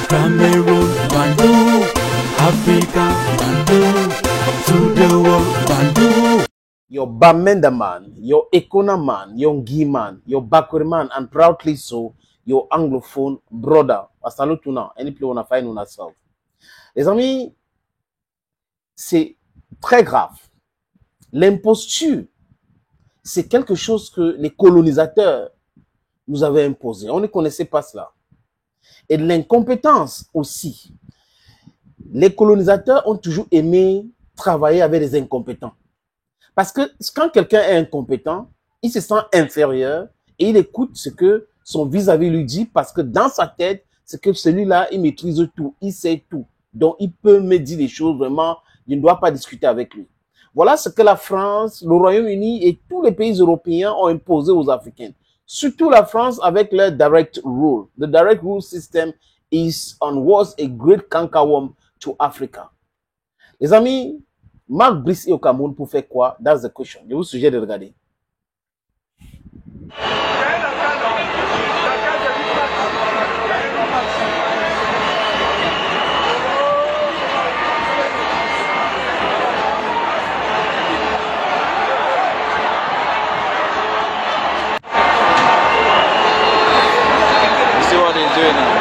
Cameroon, Bandung, Africa, Bandung, to the world, Bandung. Your Bamenda man, your Ekona man, your Ngi man, your Bakuri man, and proudly so, your Anglophone brother. Asalutuna, any place on a find on ourselves. Les amis, c'est très grave. L'imposture, c'est quelque chose que les colonisateurs nous avaient imposé. On ne connaissait pas cela. Et de l'incompétence aussi. Les colonisateurs ont toujours aimé travailler avec des incompétents. Parce que quand quelqu'un est incompétent, il se sent inférieur et il écoute ce que son vis-à-vis lui dit parce que dans sa tête, c'est que celui-là, il maîtrise tout, il sait tout. Donc, il peut me dire des choses vraiment, je ne dois pas discuter avec lui. Voilà ce que la France, le Royaume-Uni et tous les pays européens ont imposé aux Africains. Surtout la France avec leur direct rule. The direct rule system is and was a great cankerworm to Africa. Les amis, Marc Brice est au Cameroun pour faire quoi? That's the question. Je vous suggère de regarder. You see what he's doing now?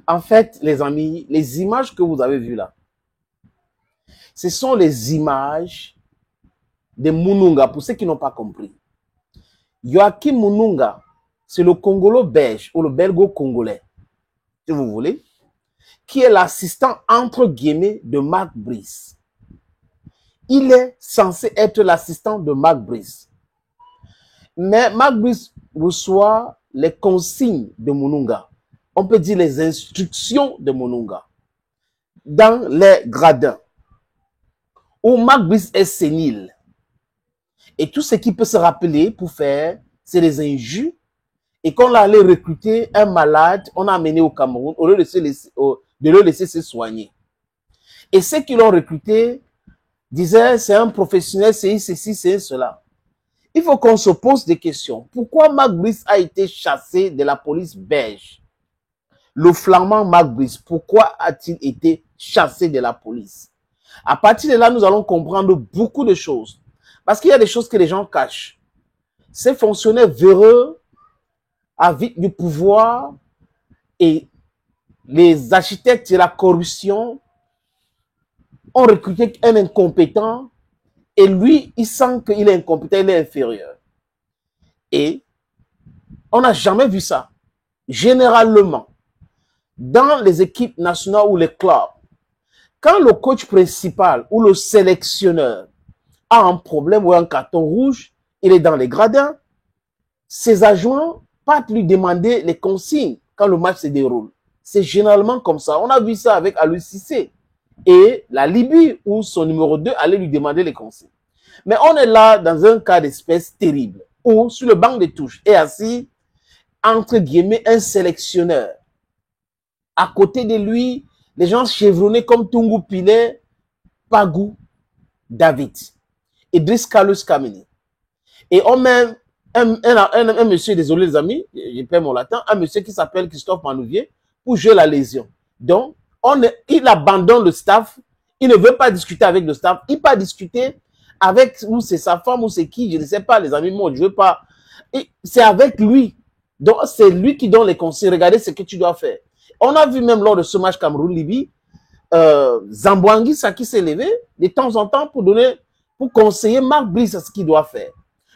En fait, les amis, les images que vous avez vues là, ce sont les images de Mununga, pour ceux qui n'ont pas compris. Joachim Mununga, c'est le Congolo-belge ou le belgo-congolais, si vous voulez, qui est l'assistant entre guillemets de Marc Brice. Il est censé être l'assistant de Marc Brice. Mais Marc Brice reçoit les consignes de Mununga. On peut dire les instructions de Mununga. Dans les gradins. Où Marc Brice est sénile. Et tout ce qui peut se rappeler pour faire, c'est les injures. Et quand on allait recruter un malade, on a amené au Cameroun, au lieu de le laisser se soigner. Et ceux qui l'ont recruté disaient, c'est un professionnel, c'est ceci, c'est cela. Il faut qu'on se pose des questions. Pourquoi Marc Brice a été chassé de la police belge? Le flamand Marc Brice, pourquoi a-t-il été chassé de la police? À partir de là, nous allons comprendre beaucoup de choses. Parce qu'il y a des choses que les gens cachent. Ces fonctionnaires véreux, avides du pouvoir et les architectes de la corruption ont recruté un incompétent et lui, il sent qu'il est incompétent, il est inférieur. Et on n'a jamais vu ça. Généralement, dans les équipes nationales ou les clubs, quand le coach principal ou le sélectionneur a un problème ou un carton rouge, il est dans les gradins, ses adjoints partent lui demander les consignes quand le match se déroule. C'est généralement comme ça. On a vu ça avec Aliou Cissé et la Libye où son numéro 2 allait lui demander les consignes. Mais on est là dans un cas d'espèce terrible où sur le banc de touche est assis entre guillemets un sélectionneur. À côté de lui, les gens chevronnés comme Tungu Pilet, Pagou, David, Idriss Carlos Kameni. Et on met un monsieur, désolé les amis, je perds mon latin, un monsieur qui s'appelle Christophe Manouvier pour jouer la lésion. Donc, il abandonne le staff, il ne veut pas discuter avec le staff, il ne veut pas discuter avec, ou c'est sa femme, ou c'est qui, je ne sais pas, les amis, moi, je ne veux pas. C'est avec lui. Donc, c'est lui qui donne les conseils. Regardez ce que tu dois faire. On a vu même lors de ce match Cameroun-Libye, Zambouangui, ça qui s'est levé de temps en temps pour conseiller Marc Brice à ce qu'il doit faire.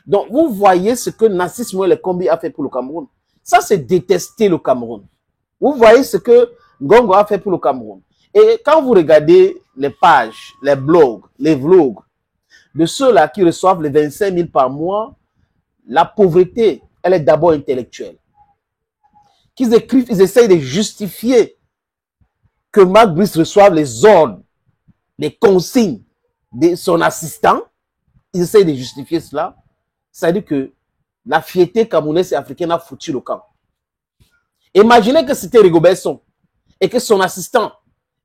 Donc, vous voyez ce que Nassis Moël Kombi a fait pour le Cameroun. Ça, c'est détester le Cameroun. Vous voyez ce que Ngongo a fait pour le Cameroun. Et quand vous regardez les pages, les blogs, les vlogs de ceux-là qui reçoivent les 25 000 par mois, la pauvreté, elle est d'abord intellectuelle. Qu'ils écrivent, ils essayent de justifier que Marc Brice reçoive les ordres, les consignes de son assistant. Ils essayent de justifier cela. Ça veut dire que la fierté camerounaise et africaine a foutu le camp. Imaginez que c'était Rigobert Song et que son assistant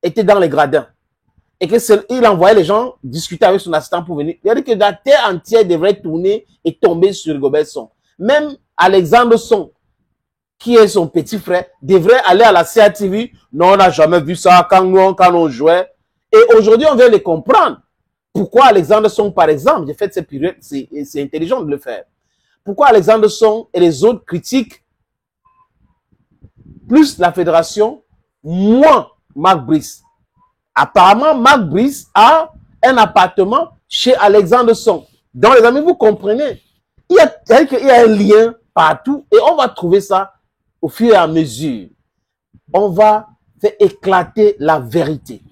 était dans les gradins. et qu'il envoyait les gens discuter avec son assistant pour venir. Il a dit que la terre entière devrait tourner et tomber sur Rigobert Song. Même Alexandre Song, qui est son petit frère, devrait aller à la CATV. Non, on n'a jamais vu ça quand on jouait. Et aujourd'hui, on vient de comprendre. Pourquoi Alexandre Song, par exemple, j'ai fait cette période, c'est intelligent de le faire. Pourquoi Alexandre Song et les autres critiquent plus la fédération, moins Marc Brice. Apparemment, Marc Brice a un appartement chez Alexandre Song. Donc, les amis, vous comprenez, il y a un lien partout et on va trouver ça au fur et à mesure. On va faire éclater la vérité.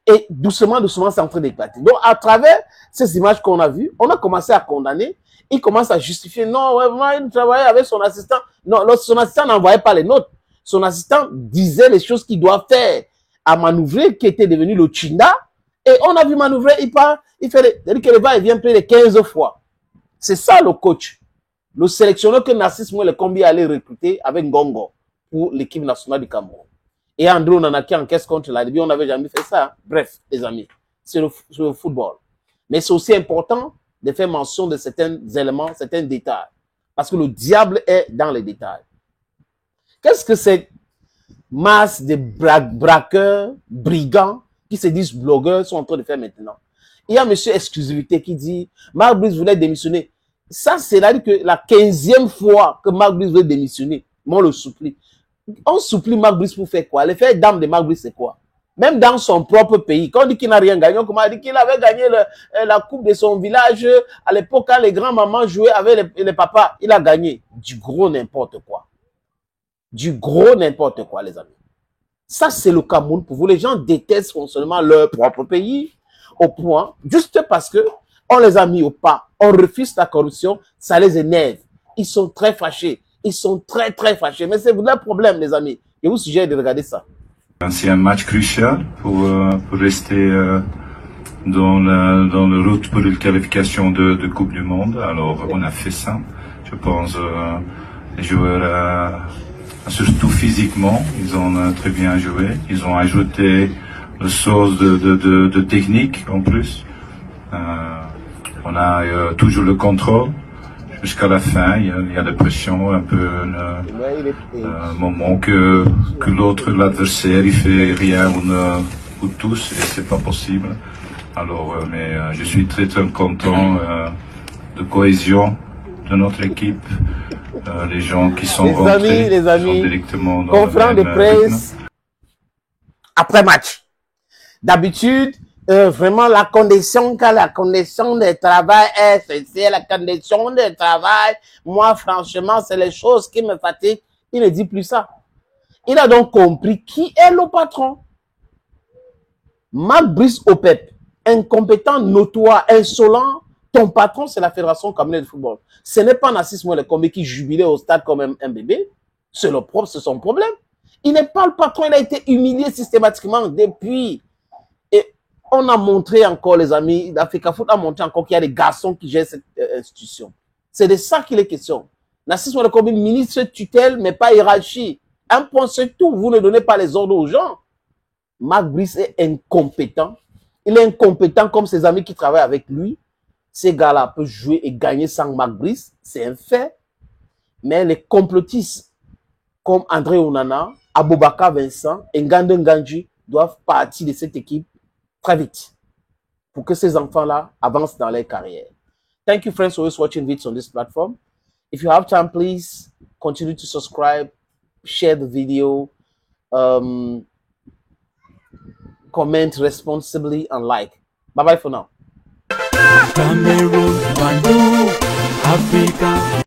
Et doucement, doucement, c'est en train d'éclater. Donc, à travers ces images qu'on a vues, on a commencé à condamner. Il commence à justifier. Non, vraiment, il travaillait avec son assistant. Non, son assistant n'envoyait pas les notes. Son assistant disait les choses qu'il doit faire à Manouvrer, qui était devenu le Chinda. Et on a vu Manouvrer, il fait que le va et vient près de 15 fois. C'est ça le coach. Le sélectionneur que Narcisse Moué le Combi allait recruter avec Ngongo pour l'équipe nationale du Cameroun. Et André Onanaki en caisse contre la Libye, on n'avait jamais fait ça. Bref, les amis, c'est le football. Mais c'est aussi important de faire mention de certains éléments, certains détails. Parce que le diable est dans les détails. Qu'est-ce que cette masse de braqueurs, brigands, qui se disent blogueurs, sont en train de faire maintenant? Il y a monsieur Exclusivité qui dit, Marc Brice voulait démissionner. Ça, c'est la 15e fois que Marc Brice veut démissionner. Mais on le supplie. On supplie Marc Brice pour faire quoi? Les faits d'âme de Marc Brice, c'est quoi? Même dans son propre pays, quand on dit qu'il n'a rien gagné, on dit qu'il avait gagné la coupe de son village à l'époque quand les grands-mamans jouaient avec les papas. Il a gagné du gros n'importe quoi. Du gros n'importe quoi, les amis. Ça, c'est le Cameroun pour vous. Les gens détestent seulement leur propre pays au point, juste parce que on les a mis au pas. On refuse la corruption, ça les énerve. Ils sont très fâchés. Ils sont très, très fâchés. Mais c'est leur problème, les amis. Je vous suggère de regarder ça. C'est un match crucial pour rester dans la route pour une qualification de Coupe du Monde. Alors, on a fait ça. Je pense les joueurs, surtout physiquement, ils ont très bien joué. Ils ont ajouté le sauce de technique en plus. On a toujours le contrôle. Jusqu'à la fin, il y a la pression, un peu un moment que l'autre, l'adversaire, il fait rien ou tous, et c'est pas possible. Alors, mais je suis très très content de cohésion de notre équipe, les gens qui sont rentrés, les amis, sont directement dans conférence de presse après match. D'habitude, vraiment la condition de travail est essentielle, la condition de travail, moi franchement c'est les choses qui me fatiguent. Il ne dit plus ça. Il a donc compris qui est le patron. Marc Brice Opep, incompétent, notoire, insolent, ton patron c'est la Fédération camerounaise de football. Ce n'est pas Narcisse Moué le Combi qui jubilait au stade comme un bébé, c'est son problème. Il n'est pas le patron, il a été humilié systématiquement depuis. On a montré encore, les amis, l'Africa Foot a montré encore qu'il y a des garçons qui gèrent cette institution. C'est de ça qu'il est question. Narcisse Moué le Combi, ministre tutelle, mais pas hiérarchie. Un point, c'est tout. Vous ne donnez pas les ordres aux gens. Marc Brice est incompétent. Il est incompétent comme ses amis qui travaillent avec lui. Ces gars-là peuvent jouer et gagner sans Marc Brice. C'est un fait. Mais les complotistes comme André Onana, Aboubakar Vincent et Ngande Nganji doivent partir de cette équipe très vite pour que ces enfants-là avancent dans leur carrière. Thank you, friends, for always watching videos on this platform. If you have time, please continue to subscribe, share the video, comment responsibly, and like. Bye-bye for now. Cameroon, Bandung, Africa.